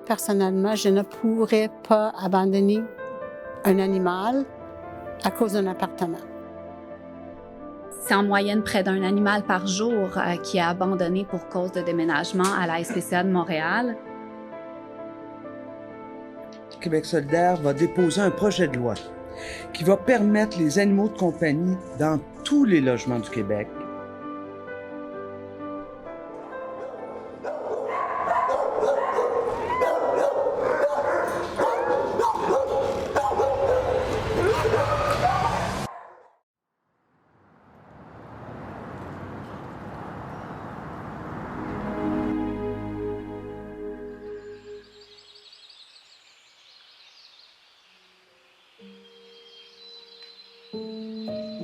personnellement, je ne pourrais pas abandonner un animal à cause d'un appartement. C'est en moyenne près d'un animal par jour qui est abandonné pour cause de déménagement à la SPCA de Montréal. Québec solidaire va déposer un projet de loi qui va permettre les animaux de compagnie dans tous les logements du Québec.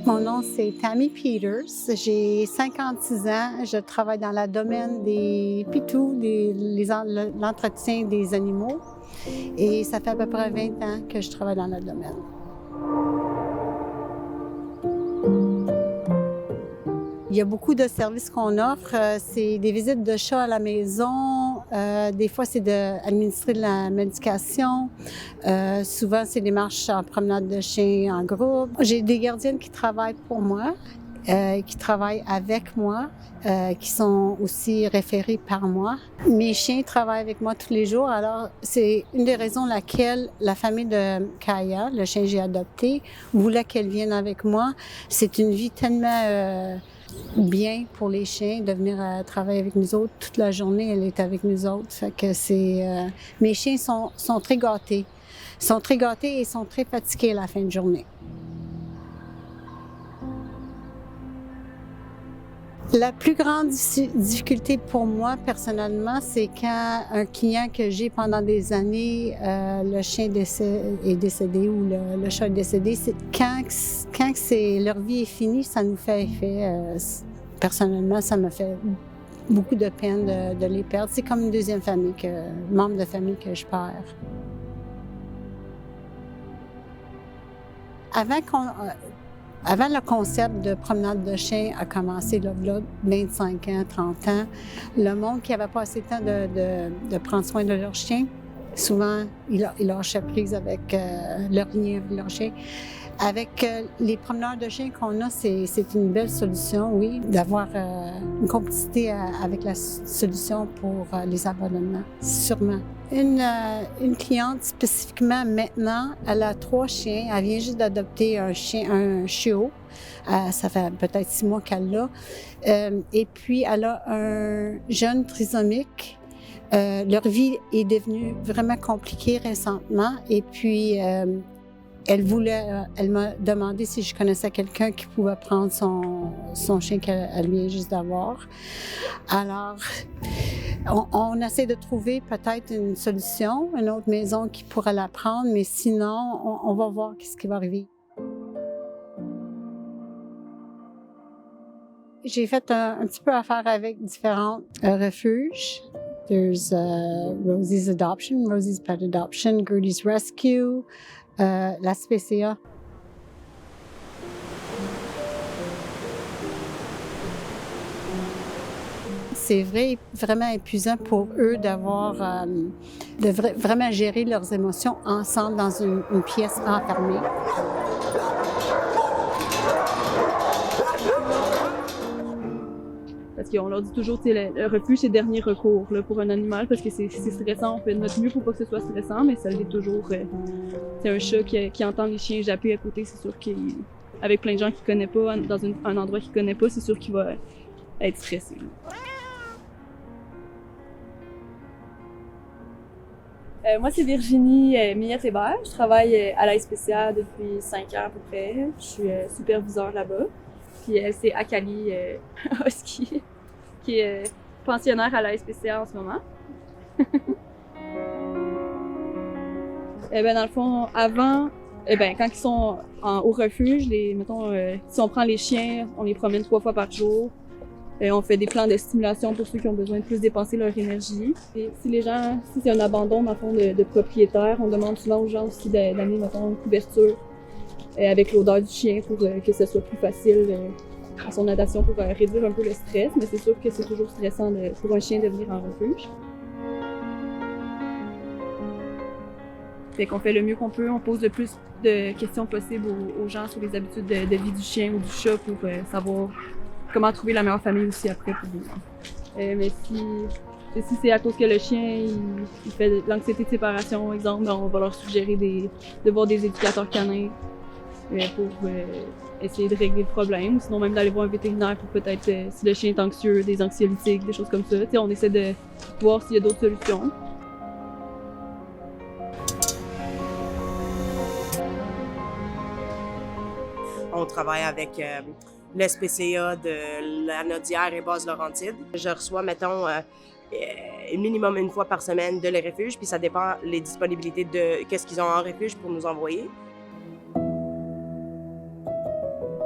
Mon nom, c'est Tammy Peters. J'ai 56 ans. Je travaille dans le domaine des pitous, l'entretien des animaux. Et ça fait à peu près 20 ans que je travaille dans le domaine. Il y a beaucoup de services qu'on offre. C'est des visites de chats à la maison. Des fois, c'est d'administrer de la médication. Souvent, c'est des marches en promenade de chiens en groupe. J'ai des gardiennes qui travaillent pour moi, qui travaillent avec moi, qui sont aussi référées par moi. Mes chiens travaillent avec moi tous les jours. Alors, c'est une des raisons laquelle la famille de Kaya, le chien que j'ai adopté, voulait qu'elle vienne avec moi. C'est une vie tellement bien pour les chiens de venir travailler avec nous autres. Toute la journée, elle est avec nous autres. Fait que mes chiens sont très gâtés. Ils sont très gâtés et sont très fatigués à la fin de journée. La plus grande difficulté pour moi, personnellement, c'est quand un client que j'ai pendant des années, le chien est décédé ou le chat est décédé, c'est quand leur vie est finie, ça nous fait effet. Personnellement, ça me fait beaucoup de peine de les perdre. C'est comme une deuxième famille, membre de famille que je perds. Avant le concept de promenade de chien a commencé, là, 25 ans, 30 ans, le monde qui n'avait pas assez de temps de prendre soin de leur chien, souvent, ils lâchaient prise avec leur lien avec leur chien. Avec les promeneurs de chiens qu'on a, c'est une belle solution, oui, d'avoir une complicité avec la solution pour les abandonnements, sûrement. Une cliente spécifiquement maintenant, elle a 3 chiens. Elle vient juste d'adopter un chiot. Ça fait peut-être 6 mois qu'elle l'a. Et puis, elle a un jeune trisomique. Leur vie est devenue vraiment compliquée récemment. Et puis, elle m'a demandé si je connaissais quelqu'un qui pouvait prendre son chien qu'elle vient juste d'avoir. Alors, on essaie de trouver peut-être une solution, une autre maison qui pourrait la prendre, mais sinon, on va voir ce qui va arriver. J'ai fait un petit peu affaire avec différents refuges. There's Rosie's Adoption, Rosie's Pet Adoption, Gertie's Rescue, la SPCA. C'est vraiment épuisant pour eux d'avoir, de vraiment gérer leurs émotions ensemble dans une pièce enfermée. Parce qu'on leur dit toujours que le refuge, c'est le dernier recours là, pour un animal, parce que c'est stressant. On fait de notre mieux pour pas que ce soit stressant, mais ça l'est toujours. C'est un chat qui entend les chiens japper à côté, c'est sûr qu'avec plein de gens qu'il connaît pas, dans un endroit qu'il connaît pas, c'est sûr qu'il va être stressé. Moi, c'est Virginie Millet-Hébert. Je travaille à la SPCA depuis 5 ans à peu près. Je suis superviseur là-bas. Puis c'est Akali Husky, qui est pensionnaire à la SPCA en ce moment. Dans le fond, avant, quand ils sont au refuge, si on prend les chiens, on les promène 3 fois par jour. On fait des plans de stimulation pour ceux qui ont besoin de plus dépenser leur énergie. Et si c'est un abandon, dans le fond, de propriétaire, on demande souvent aux gens aussi d'amener, mettons, une couverture avec l'odeur du chien pour que ce soit plus facile à son adaptation pour réduire un peu le stress. Mais c'est sûr que c'est toujours stressant pour un chien de venir en refuge. Fait qu'on fait le mieux qu'on peut, on pose le plus de questions possibles aux gens sur les habitudes de vie du chien ou du chat pour savoir comment trouver la meilleure famille aussi après pour vous. Mais si c'est à cause que le chien il fait de l'anxiété de séparation, exemple, ben on va leur suggérer de voir des éducateurs canins pour essayer de régler le problème. Sinon même d'aller voir un vétérinaire pour peut-être, si le chien est anxieux, des anxiolytiques, des choses comme ça. T'sais, on essaie de voir s'il y a d'autres solutions. On travaille avec l'SPCA de la Naudière et Basse-Laurentide. Je reçois, mettons, minimum une fois par semaine de les refuges, puis ça dépend les disponibilités de qu'est-ce qu'ils ont en refuge pour nous envoyer.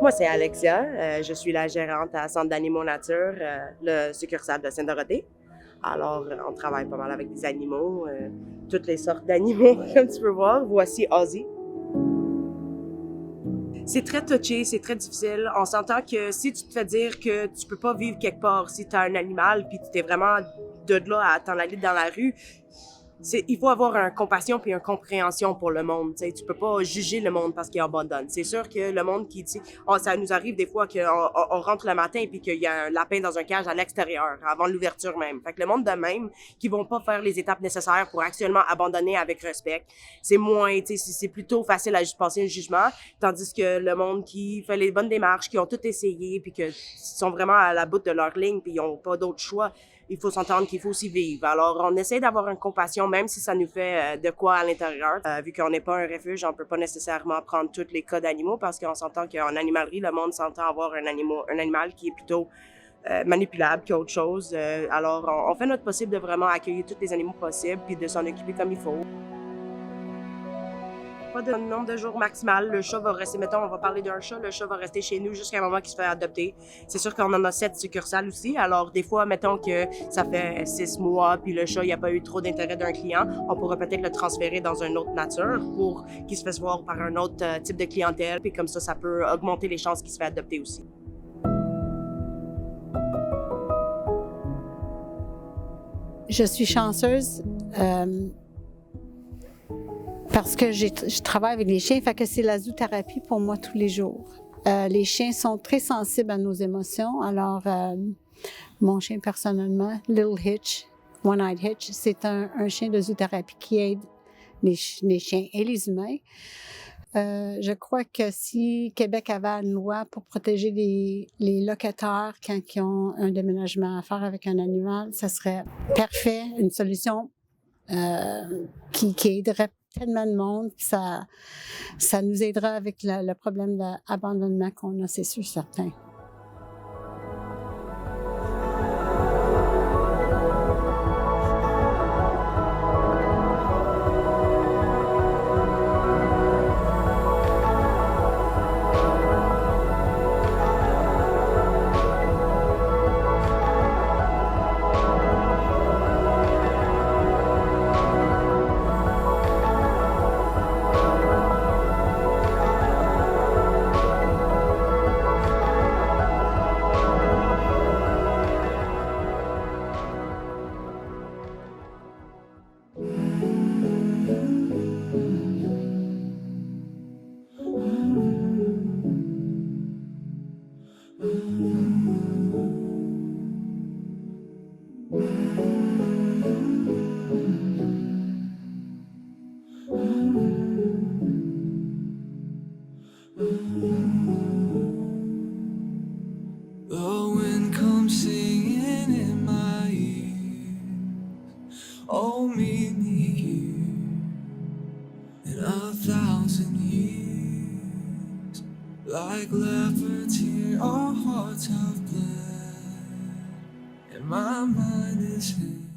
Moi, c'est Alexia. Je suis la gérante à Centre d'animaux nature, le succursale de Sainte-Dorothée. Alors, on travaille pas mal avec des animaux, toutes les sortes d'animaux, comme tu peux voir. Voici Ozzy. C'est très touché, c'est très difficile. On s'entend que si tu te fais dire que tu peux pas vivre quelque part, si tu as un animal puis tu t'es vraiment de là à t'en aller dans la rue, il faut avoir une compassion puis une compréhension pour le monde. T'sais. Tu peux pas juger le monde parce qu'il abandonne. C'est sûr que le monde qui dit, ça nous arrive des fois qu'on rentre le matin puis qu'il y a un lapin dans un cage à l'extérieur, avant l'ouverture même. Fait que le monde de même, qui vont pas faire les étapes nécessaires pour actuellement abandonner avec respect, c'est moins, c'est plutôt facile à juste passer un jugement, tandis que le monde qui fait les bonnes démarches, qui ont tout essayé puis qui sont vraiment à la bout de leur ligne puis ils ont pas d'autre choix, il faut s'entendre qu'il faut aussi vivre. Alors, on essaie d'avoir une compassion, même si ça nous fait de quoi à l'intérieur. Vu qu'on n'est pas un refuge, on peut pas nécessairement prendre tous les cas d'animaux parce qu'on s'entend qu'en animalerie, le monde s'entend avoir un animal qui est plutôt manipulable qu'autre chose. Alors, on fait notre possible de vraiment accueillir tous les animaux possibles puis de s'en occuper comme il faut. Pas de nombre de jours maximal. Le chat va rester, mettons, on va parler d'un chat, le chat va rester chez nous jusqu'à un moment qu'il se fait adopter. C'est sûr qu'on en a 7 succursales aussi. Alors, des fois, mettons que ça fait 6 mois, puis le chat, il n'y a pas eu trop d'intérêt d'un client, on pourrait peut-être le transférer dans une autre nature pour qu'il se fasse voir par un autre type de clientèle. Puis comme ça peut augmenter les chances qu'il se fait adopter aussi. Je suis chanceuse parce que je travaille avec les chiens, fait que c'est la zoothérapie pour moi tous les jours. Les chiens sont très sensibles à nos émotions, alors mon chien personnellement, Little Hitch, One-Eyed Hitch, c'est un chien de zoothérapie qui aide les chiens et les humains. Je crois que si Québec avait une loi pour protéger les locataires quand ils ont un déménagement à faire avec un animal, ça serait parfait, une solution qui aiderait tellement de monde. Ça nous aidera avec le problème d'abandonnement qu'on a, c'est sûr, certain. The wind comes singing in my ears. Oh, meet me here in 1,000 years. Like leopards here, our hearts have bled, and my mind is hid.